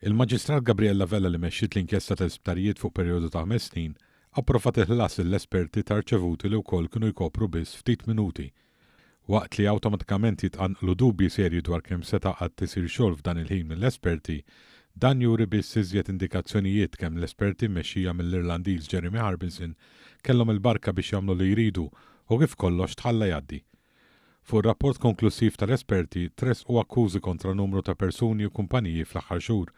Il-Maġistrat Gabriella Vella li mexxiet l-inkjesta tal-isptarijiet fuq perjodu ta' 5 snin approvat il-ħlas l-esperti ta' Rċevuti li wkoll kienu jkopru biss ftit minuti. Waqt li awtomatikament jitqanqlu dubji serji dwar kemm seta' qatt tisir xogħol f'dan il-ħin mill-esperti, dan juri biss iżjed indikazzjonijiet kemm l-esperti mmexxija mill-Irlandiż Jeremy Harbinson kellhom il-barka biex jagħmlu li jridu u kif kollox tħalla jgħaddi. Fuq ir-rapport konklusiv tal-esperti tresqu akkużi kontra numru ta' persuni u kumpaniji fl-aħħar xhur.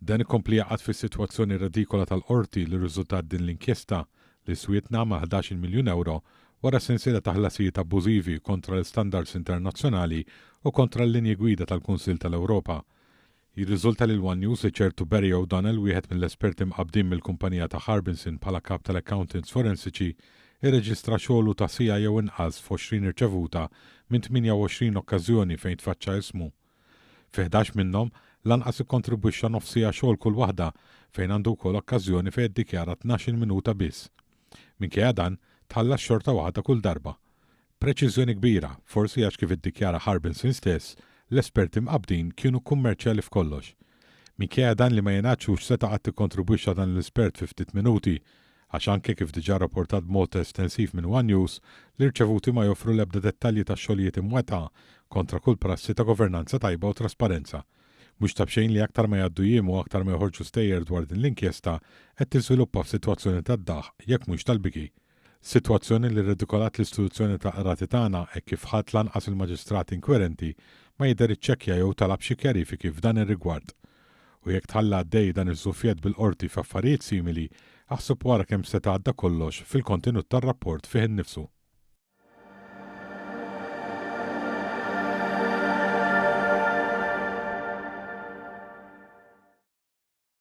Dan ikompli jaqgħad fis-sitwazzjoni redikola tal-Qorti li rriżultat din l-inkjesta li swietna ma' 11 miljun euro wara sensiela ta' ħlasijiet abbużivi kontra l-standards internazzjonali u kontra l-linji gwida tal-Kunsill tal-Ewropa. Jirriżulta li l-One News ċertu Barry O'Donnell, wieħed mill-esperti mqabbdin mill-kumpanija ta' Harbinson bħala kap tal-accountants forensiċi, irreġistra xogħlu ta' sija jew inqas f'20 irċevuta minn 28 okkażjoni fejn tfaċċa ismu. Fi 11 minnhom lanqas ikkontribwixxa nofsija xogħol kull waħda fejn għandu wkoll okkażjoni fejn iddikjara 12 minuta biss. Minkejja dan tħallas xorta waħda kull darba. Preċiżjoni kbira, forsi għax kif iddikjara Harbinson stess, l-esperti mqabbdin kienu kummerċjali f'kollox. Minkejja dan li ma jingħadx seta' qatt ikkontribwixxa dan l-espert fi ftit minuti, għax anke kif diġà rapportat b'mod estensiv minn One News li Rċevuti ma joffru l-ebda dettalji ta' xogħlijiet imwettqa kontra kull prassi ta' governanza tajba u trasparenza. Mhux tabxejn li aktar ma jgħaddu jiem u aktar ma joħorġu stejjer dwar din l-inkjesta qed tiżviluppa f'sitwazzjoni tad-daħq jekk mhux tal-biki. Sitwazzjoni li redikolat l-istituzzjoni ta' qrati tagħna hekk kif ħadd lanqas il-maġistrati inkwerenti ma jidher iċċekkja jew talab xi kjarifiki f'dan ir-rigward. U jekk tħalla għaddej dan iż-żufjed bil-qorti f'affarijiet simili, aħseb wara kemm se tgħadda kollox fil-kontenut tar-rapport fih innifsu.